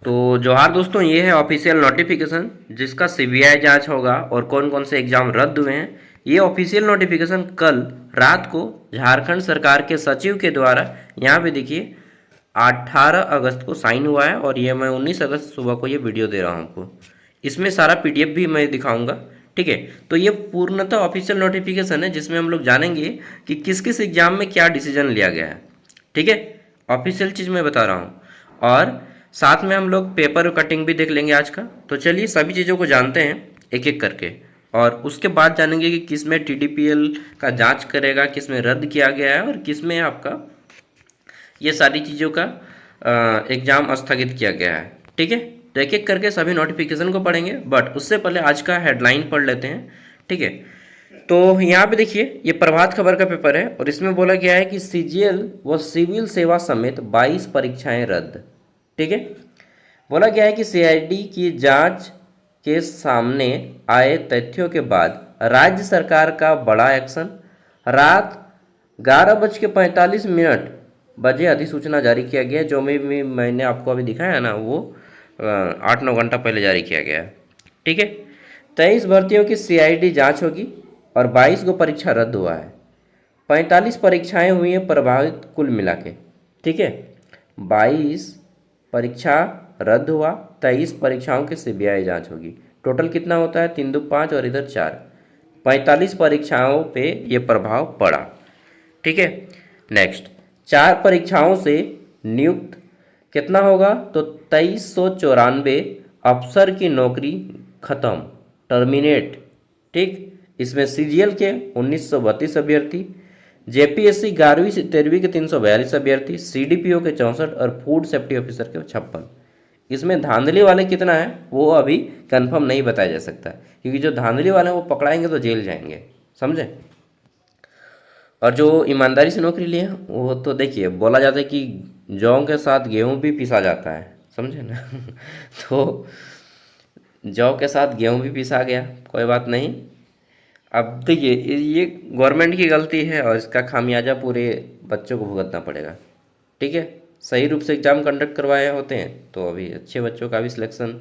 तो जोहार दोस्तों, ये है ऑफिशियल नोटिफिकेशन जिसका सीबीआई जांच होगा और कौन कौन से एग्जाम रद्द हुए हैं। ये ऑफिशियल नोटिफिकेशन कल रात को झारखंड सरकार के सचिव के द्वारा यहाँ पे देखिए 18 अगस्त को साइन हुआ है और ये मैं 19 अगस्त सुबह को ये वीडियो दे रहा हूँ आपको। इसमें सारा पीडीएफ भी मैं दिखाऊंगा। ठीक है, तो ये पूर्णतः ऑफिशियल नोटिफिकेशन है जिसमें हम लोग जानेंगे कि किस किस एग्जाम में क्या डिसीजन लिया गया है। ठीक है, ऑफिशियल चीज़ मैं बता रहा हूँ और साथ में हम लोग पेपर कटिंग भी देख लेंगे आज का। तो चलिए सभी चीज़ों को जानते हैं एक एक करके और उसके बाद जानेंगे कि किस में टीडीपीएल का जांच करेगा, किस में रद्द किया गया है और किस में आपका ये सारी चीज़ों का एग्ज़ाम स्थगित किया गया है। ठीक है, तो एक एक करके सभी नोटिफिकेशन को पढ़ेंगे, बट उससे पहले आज का हेडलाइन पढ़ लेते हैं। ठीक है, तो यहाँ पे देखिए ये प्रभात खबर का पेपर है और इसमें बोला गया है कि सीजीएल व सिविल सेवा समेत 22 परीक्षाएं रद्द। ठीक है, बोला गया है कि सीआईडी की जांच के सामने आए तथ्यों के बाद राज्य सरकार का बड़ा एक्शन। रात 11:45 बजे अधिसूचना जारी किया गया, जो में मैंने आपको अभी दिखाया है ना, वो 8-9 घंटा पहले जारी किया गया है। ठीक है, 23 भर्तियों की सीआईडी जांच होगी और 22 को परीक्षा रद्द हुआ है। 45 परीक्षाएं हुई हैं प्रभावित कुल मिला के। ठीक है, 22 परीक्षा रद्द हुआ, 23 परीक्षाओं की सीबीआई जांच होगी। टोटल कितना होता है? 3 2 5 और इधर 4, 45 परीक्षाओं पे ये प्रभाव पड़ा। ठीक है, नेक्स्ट 4 परीक्षाओं से नियुक्त कितना होगा? तो 2394 अफसर की नौकरी खत्म, टर्मिनेट। ठीक, इसमें सीजीएल के 1932 अभ्यर्थी, जेपीएससी 11वीं से 13वीं के 342 अभ्यर्थी, सीडीपीओ के 64 और फूड सेफ्टी ऑफिसर के 56। इसमें धांधली वाले कितना है वो अभी कंफर्म नहीं बताया जा सकता, क्योंकि जो धांधली वाले हैं वो पकड़ाएंगे तो जेल जाएंगे, समझे। और जो ईमानदारी से नौकरी लिए हैं वो तो देखिए, बोला जाता है कि जौ के साथ गेहूं भी पिसा जाता है, समझे ना। तो जौ के साथ गेहूं भी पिसा गया, कोई बात नहीं। अब देखिए ये गवर्नमेंट की गलती है और इसका खामियाजा पूरे बच्चों को भुगतना पड़ेगा। ठीक है, सही रूप से एग्ज़ाम कंडक्ट करवाए होते हैं तो अभी अच्छे बच्चों का भी सिलेक्शन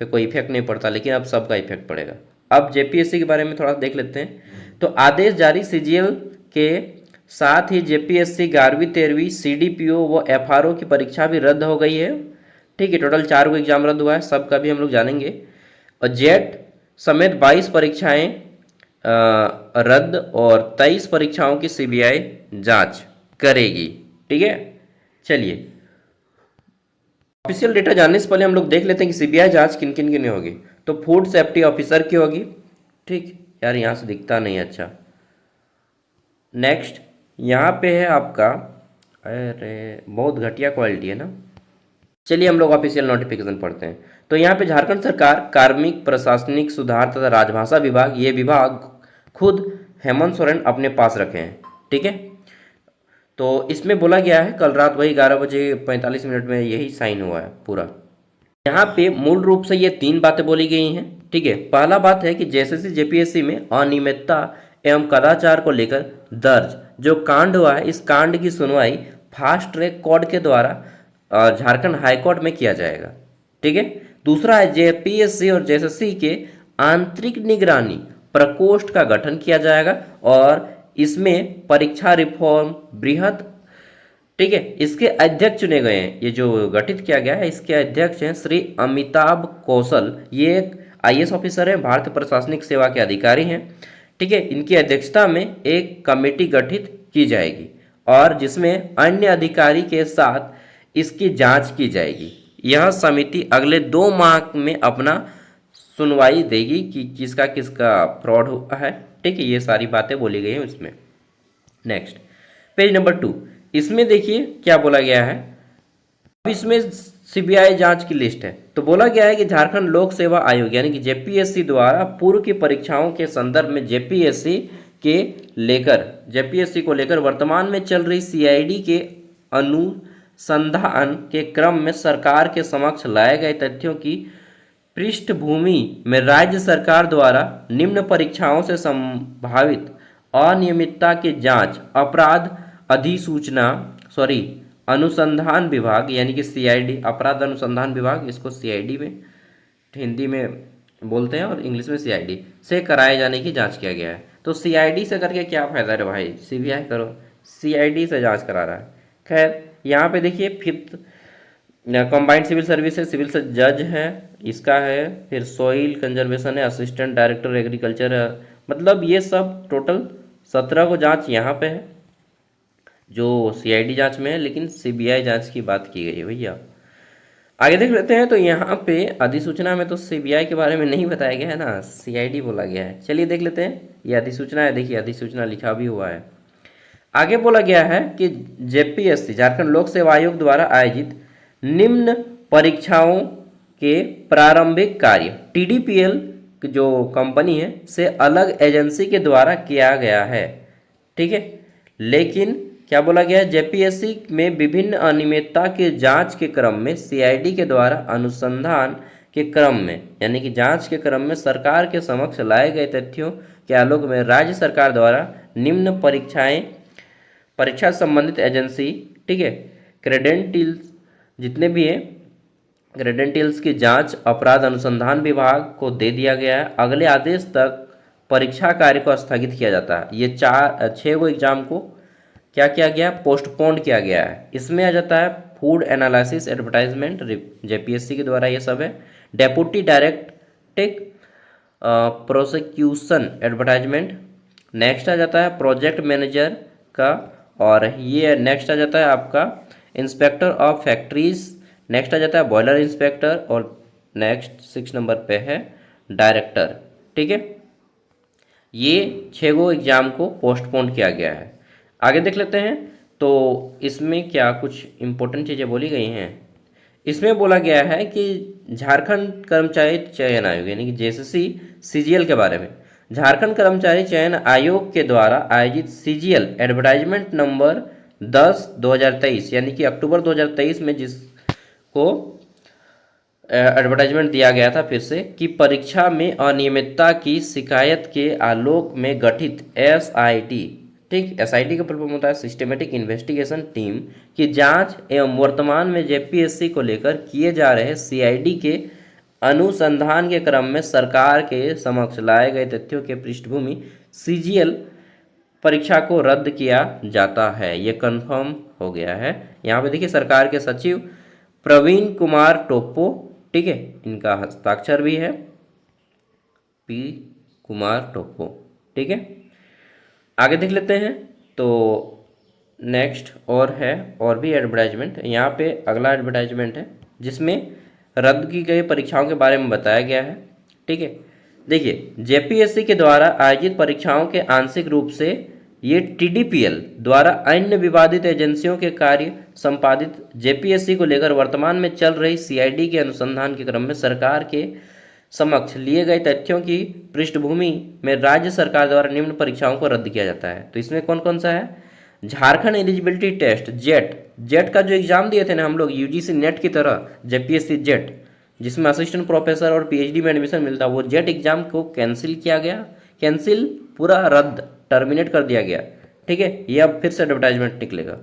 पे कोई इफेक्ट नहीं पड़ता, लेकिन अब सबका इफेक्ट पड़ेगा। अब जेपीएससी के बारे में थोड़ा देख लेते हैं। तो आदेश जारी, सीजीएल के साथ ही जेपीएससी 11वीं 13वीं सीडीपीओ व एफआरओ की परीक्षा भी रद्द हो गई है। ठीक है, टोटल 4 को एग्जाम रद्द हुआ है, सबका भी हम लोग जानेंगे। और जेट समेत 22 परीक्षाएं रद्द और 23 परीक्षाओं की सीबीआई जांच करेगी। ठीक है, चलिए ऑफिशियल डेटा जानने से पहले हम लोग देख लेते हैं कि सीबीआई जांच किन किन की नहीं होगी। तो फूड सेफ्टी ऑफिसर की होगी। ठीक यार, यहाँ से दिखता नहीं, अच्छा। नेक्स्ट यहाँ पे है आपका, अरे बहुत घटिया क्वालिटी है ना। चलिए हम लोग ऑफिशियल नोटिफिकेशन पढ़ते हैं। तो यहाँ पे झारखंड सरकार कार्मिक प्रशासनिक सुधार तथा राजभाषा विभाग, ये विभाग खुद हेमंत सोरेन अपने पास रखे हैं। ठीक है, तो इसमें बोला गया है कल रात वही 11:45 में यही साइन हुआ है पूरा। यहाँ पे मूल रूप से ये 3 बातें बोली गई हैं। ठीक है, पहला बात है कि जेएसएससी जेपीएससी में अनियमितता एवं कदाचार को लेकर दर्ज जो कांड हुआ है, इस कांड की सुनवाई फास्ट ट्रैक कोर्ट के द्वारा झारखंड हाईकोर्ट में किया जाएगा। ठीक है, दूसरा है जेपीएससी और जेएसएससी के आंतरिक निगरानी प्रकोष्ठ का गठन किया जाएगा और इसमें परीक्षा रिफॉर्म बृहद। ठीक है, इसके अध्यक्ष चुने गए हैं, ये जो गठित किया गया है इसके अध्यक्ष हैं श्री अमिताभ कौशल। ये एक आईएएस ऑफिसर है, भारतीय प्रशासनिक सेवा के अधिकारी हैं। ठीक है, इनकी अध्यक्षता में एक कमेटी गठित की जाएगी और जिसमें अन्य अधिकारी के साथ इसकी जांच की जाएगी। यह समिति अगले 2 माह में अपना सुनवाई देगी कि किसका किसका फ्रॉड हुआ है। ठीक है, ये सारी बातें बोली गई हैं उसमें। नेक्स्ट पेज नंबर 2, इसमें देखिए क्या बोला गया है। अब इसमें सीबीआई जांच की लिस्ट है। तो बोला गया है कि झारखंड लोक सेवा आयोग यानी कि जेपीएससी द्वारा पूर्व की परीक्षाओं के संदर्भ में जेपीएससी को लेकर वर्तमान में चल रही सीआईडी के अनुसंधान के क्रम में सरकार के समक्ष लाए गए तथ्यों की पृष्ठभूमि में राज्य सरकार द्वारा निम्न परीक्षाओं से संभावित अनियमितता की जांच अपराध अनुसंधान विभाग यानी कि सीआईडी, अपराध अनुसंधान विभाग, इसको सीआईडी में हिंदी में बोलते हैं और इंग्लिश में सीआईडी से कराए जाने की जांच किया गया है। तो सीआईडी से करके क्या फ़ायदा है भाई, सीबीआई करो, सीआईडी से जांच करा रहा है। खैर यहाँ पे देखिए फिफ्थ कंबाइंड सिविल सर्विस है, सिविल से जज है इसका है, फिर सॉइल कंजर्वेशन है, असिस्टेंट डायरेक्टर एग्रीकल्चर है। मतलब ये सब टोटल 17 को जांच यहाँ पे है जो सीआईडी जांच में है, लेकिन सीबीआई जांच की बात की गई है भैया। आगे देख लेते हैं। तो यहाँ पे अधिसूचना में तो सीबीआई के बारे में नहीं बताया गया है ना, सीआईडी बोला गया है। चलिए देख लेते हैं, ये अधिसूचना है, देखिए अधिसूचना लिखा भी हुआ है। आगे बोला गया है कि जेपीएससी झारखंड लोक सेवा आयोग द्वारा आयोजित निम्न परीक्षाओं के प्रारंभिक कार्य टीडीपीएल जो कंपनी है से अलग एजेंसी के द्वारा किया गया है, ठीक है। लेकिन क्या बोला गया है, जेपीएससी में विभिन्न अनियमितता के जांच के क्रम में सीआईडी के द्वारा अनुसंधान के क्रम में यानी कि जांच के क्रम में सरकार के समक्ष लाए गए तथ्यों के आलोक में राज्य सरकार द्वारा निम्न परीक्षा संबंधित एजेंसी, ठीक है, क्रेडेंटियल्स जितने भी हैं क्रेडेंटियल्स की जांच अपराध अनुसंधान विभाग को दे दिया गया है। अगले आदेश तक परीक्षा कार्य को स्थगित किया जाता है। ये 6 गो एग्जाम को क्या किया गया, पोस्टपोन किया गया है। इसमें आ जाता है फूड एनालिसिस एडवर्टाइजमेंट जेपीएससी के द्वारा ये सब है, deputy directive prosecution advertisement, next आ जाता है प्रोजेक्ट मैनेजर का, और ये नेक्स्ट आ जाता है आपका इंस्पेक्टर ऑफ फैक्ट्रीज, नेक्स्ट आ जाता है बॉयलर इंस्पेक्टर, और नेक्स्ट 6 नंबर पे है डायरेक्टर, ठीक है। ये 6 गो एग्जाम को पोस्टपोन किया गया है। आगे देख लेते हैं। तो इसमें क्या कुछ इम्पोर्टेंट चीज़ें बोली गई हैं। इसमें बोला गया है कि झारखंड कर्मचारी चयन आयोग यानी कि जेसीसी सीजीएल के बारे में, झारखंड कर्मचारी चयन आयोग के द्वारा आयोजित सीजीएल एडवर्टाइजमेंट नंबर 10/2023 यानी कि अक्टूबर 2023 में जिसको एडवर्टाइजमेंट दिया गया था फिर से कि परीक्षा में अनियमितता की शिकायत के आलोक में गठित एसआईटी, ठीक, एसआईटी का फुल फॉर्म होता है सिस्टमेटिक इन्वेस्टिगेशन टीम, की जांच एवं वर्तमान में जेपीएससी को लेकर किए जा रहे सीआईडी के अनुसंधान के क्रम में सरकार के समक्ष लाए गए तथ्यों के पृष्ठभूमि सीजीएल परीक्षा को रद्द किया जाता है। ये कंफर्म हो गया है। यहाँ पे देखिए सरकार के सचिव प्रवीण कुमार टोप्पो, ठीक है, इनका हस्ताक्षर भी है, पी कुमार टोप्पो, ठीक है। आगे देख लेते हैं। तो नेक्स्ट और है और भी एडवर्टाइजमेंट, यहाँ पे अगला एडवर्टाइजमेंट है जिसमें रद्द की गई परीक्षाओं के बारे में बताया गया है, ठीक है। देखिए जेपीएससी के द्वारा आयोजित परीक्षाओं के आंशिक रूप से ये टीडीपीएल द्वारा अन्य विवादित एजेंसियों के कार्य संपादित जेपीएससी को लेकर वर्तमान में चल रही सीआईडी के अनुसंधान के क्रम में सरकार के समक्ष लिए गए तथ्यों की पृष्ठभूमि में राज्य सरकार द्वारा निम्न परीक्षाओं को रद्द किया जाता है। तो इसमें कौन कौन सा है, झारखंड एलिजिबिलिटी टेस्ट जेट का जो एग्जाम दिए थे ना हम लोग यूजीसी नेट की तरह जेपीएससी जेट, जिसमें असिस्टेंट प्रोफेसर और पीएचडी में एडमिशन मिलता, वो जेट एग्जाम को कैंसिल किया गया, कैंसिल पूरा रद्द, टर्मिनेट कर दिया गया, ठीक है। ये अब फिर से एडवर्टाइजमेंट निकलेगा,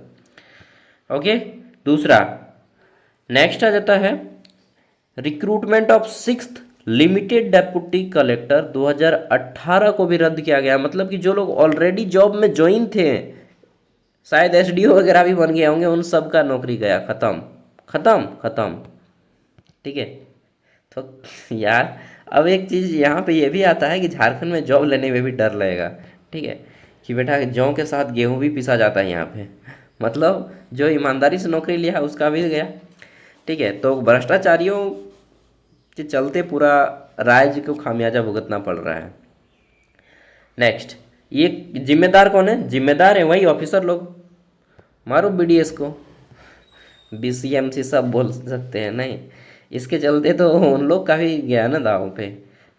ओके। दूसरा नेक्स्ट आ जाता है recruitment of 6th limited deputy collector 2018 को भी रद्द किया गया। मतलब कि जो लोग ऑलरेडी जॉब में ज्वाइन थे, शायद एसडीओ वगैरह भी बन गए होंगे, उन सब का नौकरी गया, खत्म, ठीक है। तो यार अब एक चीज़ यहाँ पे ये भी आता है कि झारखंड में जॉब लेने में भी डर लगेगा, ठीक है, कि बेटा जौ के साथ गेहूँ भी पिसा जाता है यहाँ पे। मतलब जो ईमानदारी से नौकरी लिया उसका भी गया, ठीक है। तो भ्रष्टाचारियों के चलते पूरा राज्य को खामियाजा भुगतना पड़ रहा है। नेक्स्ट, ये जिम्मेदार कौन है, जिम्मेदार है वही ऑफिसर लोग, मारो बीडीएस को, बीसीएमसी सब बोल सकते हैं, नहीं, इसके चलते तो उन लोग का भी गया ना दाव पे।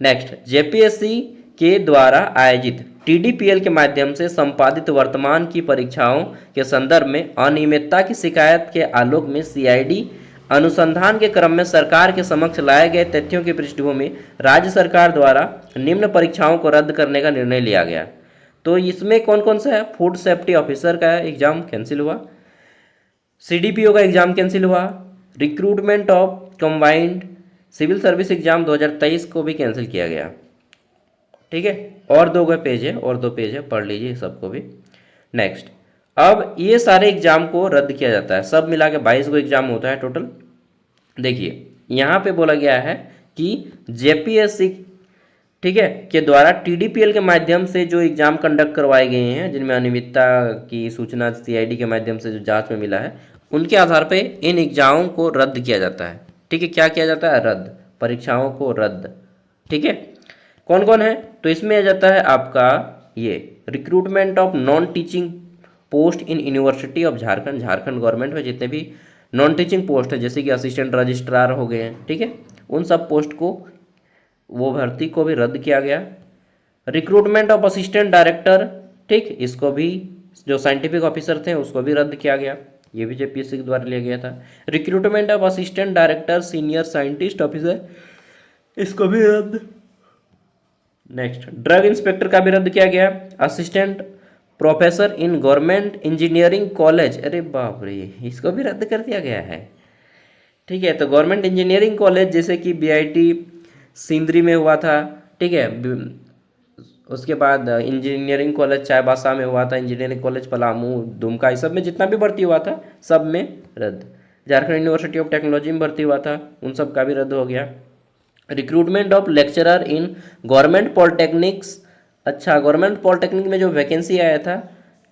नेक्स्ट, जेपीएससी के द्वारा आयोजित टीडीपीएल के माध्यम से संपादित वर्तमान की परीक्षाओं के संदर्भ में अनियमितता की शिकायत के आलोक में सीआईडी अनुसंधान के क्रम में सरकार के समक्ष लाए गए तथ्यों की पृष्ठभूमि राज्य सरकार द्वारा निम्न परीक्षाओं को रद्द करने का निर्णय लिया गया। तो इसमें कौन कौन सा है, फूड सेफ्टी ऑफिसर का एग्जाम कैंसिल हुआ, CDPO का एग्ज़ाम कैंसिल हुआ। Recruitment of combined civil service exam 2023 को भी कैंसिल किया गया। ठीक है, और दो पेज है, और दो पेज है, पढ़ लीजिए सबको भी। नेक्स्ट, अब ये सारे एग्जाम को रद्द किया जाता है, सब मिला के 22 को एग्जाम होता है टोटल। देखिए यहाँ पे बोला गया है कि JPSC, ठीक है, के द्वारा TDPL के माध्यम से जो एग्जाम कंडक्ट करवाए गए हैं, जिनमें अनियमितता की सूचना CID के माध्यम से जो जांच में मिला है, उनके आधार पे इन एग्जामों को रद्द किया जाता है। ठीक है, क्या किया जाता है? रद्द, परीक्षाओं को रद्द। ठीक है, कौन कौन है? तो इसमें आ जाता है आपका ये recruitment of non teaching post in university of Jharkhand. Jharkhand government में जितने भी नॉन टीचिंग पोस्ट है, जैसे कि असिस्टेंट रजिस्ट्रार हो गए हैं, ठीक है, उन सब पोस्ट को, वो भर्ती को भी रद्द किया गया। रिक्रूटमेंट ऑफ असिस्टेंट डायरेक्टर, ठीक, इसको भी, जो साइंटिफिक ऑफिसर थे उसको भी रद्द किया गया, ये भी JPSC के द्वारा लिया गया था। Recruitment of assistant director senior scientist officer, इसको भी रद्द। नेक्स्ट, ड्रग इंस्पेक्टर का भी रद्द किया गया। Assistant professor in government engineering college, अरे बाप रे, इसको भी रद्द कर दिया गया है। ठीक है, तो गवर्नमेंट इंजीनियरिंग कॉलेज जैसे कि BIT सिंदरी में हुआ था, ठीक है, उसके बाद इंजीनियरिंग कॉलेज चाईबासा में हुआ था, इंजीनियरिंग कॉलेज पलामू, दुमका, इस सब में जितना भी भर्ती हुआ था सब में रद्द। झारखंड यूनिवर्सिटी ऑफ टेक्नोलॉजी में भर्ती हुआ था, उन सब का भी रद्द हो गया। Recruitment of lecturer in government polytechnics, अच्छा, गवर्नमेंट पॉलिटेक्निक में जो वैकेंसी आया था,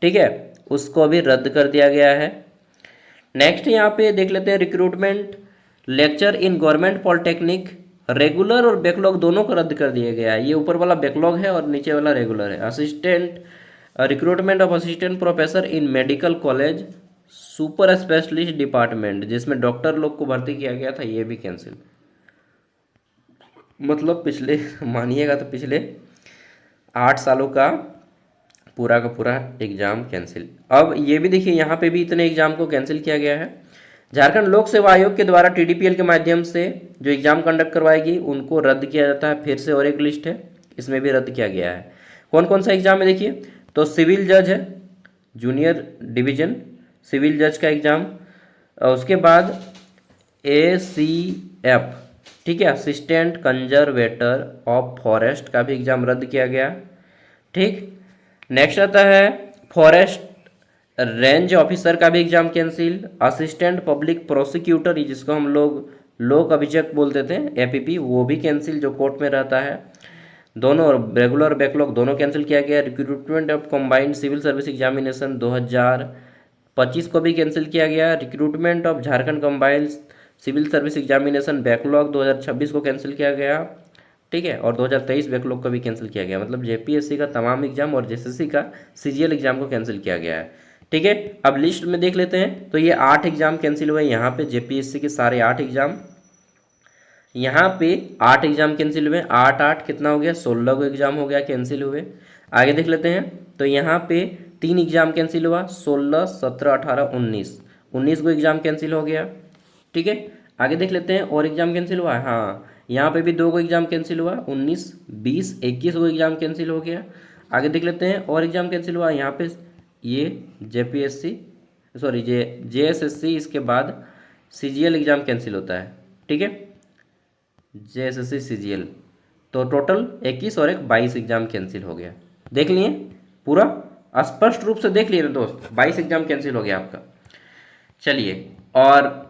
ठीक है, उसको भी रद्द कर दिया गया है। नेक्स्ट यहाँ पे देख लेते हैं, recruitment lecture in government polytechnic, regular और बैकलॉग दोनों को रद्द कर दिया गया है। ये ऊपर वाला बैकलॉग है और नीचे वाला रेगुलर है। Assistant recruitment of assistant professor in medical college super specialist department, जिसमें डॉक्टर लोग को भर्ती किया गया था, ये भी कैंसिल। मतलब पिछले मानिएगा तो पिछले 8 सालों का पूरा एग्ज़ाम कैंसिल। अब ये भी देखिए, यहाँ पे भी इतने एग्ज़ाम को कैंसिल किया गया है। झारखंड लोक सेवा आयोग के द्वारा TDPL के माध्यम से जो एग्ज़ाम कंडक्ट करवाएगी उनको रद्द किया जाता है। फिर से और एक लिस्ट है, इसमें भी रद्द किया गया है। कौन कौन सा एग्ज़ाम है देखिए, तो सिविल जज है, जूनियर डिवीजन सिविल जज का एग्ज़ाम, उसके बाद ACF, ठीक है, असिस्टेंट कंजर्वेटर ऑफ फॉरेस्ट का भी एग्ज़ाम रद्द किया गया। ठीक, नेक्स्ट आता है फॉरेस्ट रेंज ऑफिसर का भी exam cancel. Assistant public prosecutor, जिसको हम लोग लोक अभिषेक बोलते थे, APP, वो भी कैंसिल, जो कोर्ट में रहता है। दोनों रेगुलर बैकलॉग दोनों कैंसिल किया गया। Recruitment of combined civil service examination 2025 को भी कैंसिल किया गया। Recruitment of Jharkhand combined civil service examination backlog 2026 को कैंसिल किया गया। ठीक है, और 2023 बैकलॉग को भी कैंसिल किया गया। मतलब JPSC का तमाम एग्जाम और JSSC का CGL एग्जाम को कैंसिल किया गया है। ठीक है, अब लिस्ट में देख लेते हैं, तो ये 8 एग्जाम कैंसिल हुए यहाँ पे, JPSC के सारे 8 एग्जाम, यहाँ पे 8 एग्जाम कैंसिल हुए। 8 8 कितना हो गया, 16 को एग्जाम हो गया कैंसिल हुए। आगे देख लेते हैं, तो यहाँ पे 3 एग्जाम कैंसिल हुआ, 16 17 18 19 को एग्जाम कैंसिल हो गया। ठीक है, आगे देख लेते हैं और एग्जाम कैंसिल हुआ है, हाँ, यहाँ पे भी 2 को एग्जाम कैंसिल हुआ, 19 20 21 को एग्जाम कैंसिल हो गया। आगे देख लेते हैं और एग्जाम कैंसिल हुआ, यहाँ पे ये JPSC सॉरी JSSC, इसके बाद CGL एग्जाम कैंसिल होता है। ठीक है, JSSC CGL, तो टोटल 21 और 22 एग्जाम कैंसिल हो गया। देख लिए पूरा स्पष्ट रूप से देख लिए ना दोस्त, 22 एग्जाम कैंसिल हो गया आपका। चलिए, और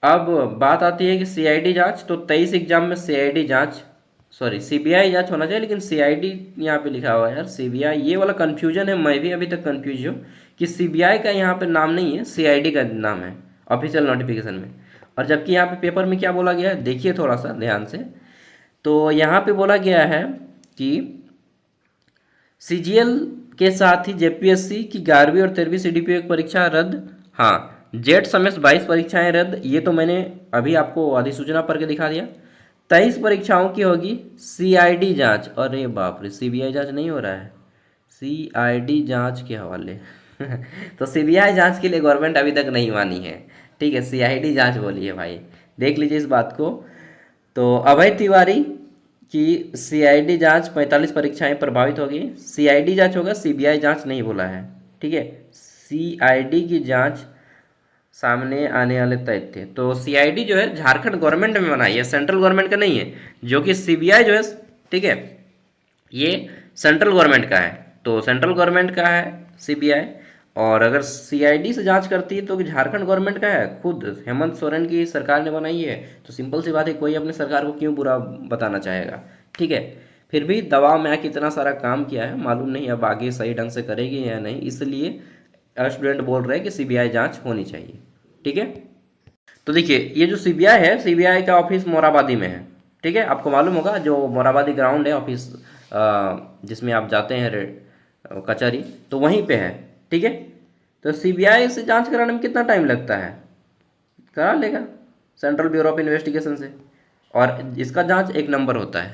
अब बात आती है कि CID जांच, तो 23 एग्जाम में CID जांच, सॉरी CBI जांच होना चाहिए, लेकिन CID यहाँ पे लिखा हुआ है यार, CBI, ये वाला कंफ्यूजन है, मैं भी अभी तक कंफ्यूज हूँ कि CBI का यहाँ पे नाम नहीं है, CID का नाम है ऑफिशियल नोटिफिकेशन में। और जबकि यहाँ पे पेपर में क्या बोला गया है, देखिए थोड़ा सा ध्यान से, तो यहाँ पे बोला गया है कि CGL के साथ ही JPSC की 11वीं और 13वीं CDPO की परीक्षा रद्द। हाँ, जेट समेत 22 परीक्षाएं रद्द, ये तो मैंने अभी आपको अधिसूचना पढ़ के दिखा दिया। 23 परीक्षाओं की होगी CID जांच, अरे बाप रे, CBI जांच नहीं हो रहा है, CID जांच के हवाले तो CBI जांच के लिए गवर्नमेंट अभी तक नहीं मानी है। ठीक है, CID जांच बोली है भाई, देख लीजिए इस बात को। तो अभय तिवारी की CID जांच 45 परीक्षाएं प्रभावित होगी। CID जांच होगा, CBI जांच नहीं बोला है। ठीक है, CID की जांच सामने आने वाले तय थे। तो सीआईडी जो है झारखंड गवर्नमेंट में बनाई है, सेंट्रल गवर्नमेंट का नहीं है। जो कि सीबीआई जो है, ठीक है, ये सेंट्रल गवर्नमेंट का है। तो सेंट्रल गवर्नमेंट का है सीबीआई, और अगर सीआईडी से जांच करती है तो झारखंड गवर्नमेंट का है, खुद हेमंत सोरेन की सरकार ने बनाई है। तो सिंपल सी बात है, कोई अपनी सरकार को क्यों बुरा बताना चाहेगा, ठीक है। फिर भी दबाव में आके इतना सारा काम किया है, मालूम नहीं अब आगे सही ढंग से करेगी या नहीं, इसलिए स्टूडेंट बोल रहे हैं कि सीबीआई जांच होनी चाहिए, ठीक है। तो देखिए, ये जो सीबीआई है, सीबीआई का ऑफिस मोराबादी में है, ठीक है। आपको मालूम होगा जो मोराबादी ग्राउंड है ऑफिस, जिसमें आप जाते हैं कचहरी, तो वहीं पे है, ठीक है। तो सीबीआई से जांच कराने में कितना टाइम लगता है, करा लेगा सेंट्रल ब्यूरो ऑफ इन्वेस्टिगेशन से, और इसका जांच एक नंबर होता है,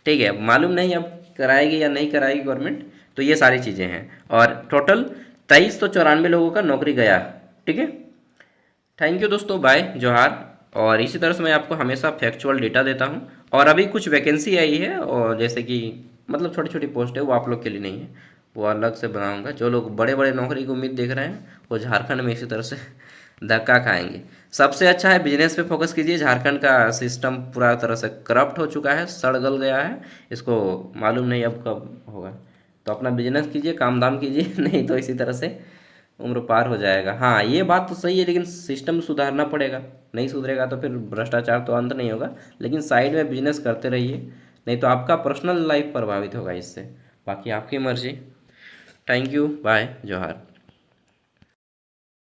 ठीक है। मालूम नहीं अब कराएगी या नहीं कराएगी गवर्नमेंट। तो ये सारी चीज़ें हैं, और टोटल 2394 लोगों का नौकरी गया, ठीक है। थैंक यू दोस्तों, बाय, जोहार। और इसी तरह से मैं आपको हमेशा फैक्चुअल डेटा देता हूँ। और अभी कुछ वैकेंसी आई है, और जैसे कि मतलब छोटी छोटी पोस्ट है, वो आप लोग के लिए नहीं है, वो अलग से बनाऊंगा। जो लोग बड़े बड़े नौकरी की उम्मीद देख रहे हैं, वो झारखंड में इसी तरह से धक्का खाएंगे। सबसे अच्छा है बिजनेस पे फोकस कीजिए। झारखंड का सिस्टम पूरा तरह से करप्ट हो चुका है, सड़ गल गया है, इसको मालूम नहीं अब कब होगा। तो अपना बिजनेस कीजिए, काम धाम कीजिए नहीं तो इसी तरह से उम्र पार हो जाएगा। हाँ, ये बात तो सही है, लेकिन सिस्टम सुधारना पड़ेगा। नहीं सुधरेगा तो फिर भ्रष्टाचार तो अंत नहीं होगा। लेकिन साइड में बिजनेस करते रहिए, नहीं तो आपका पर्सनल लाइफ प्रभावित होगा इससे। बाकी आपकी मर्जी। थैंक यू, बाय, जोहार।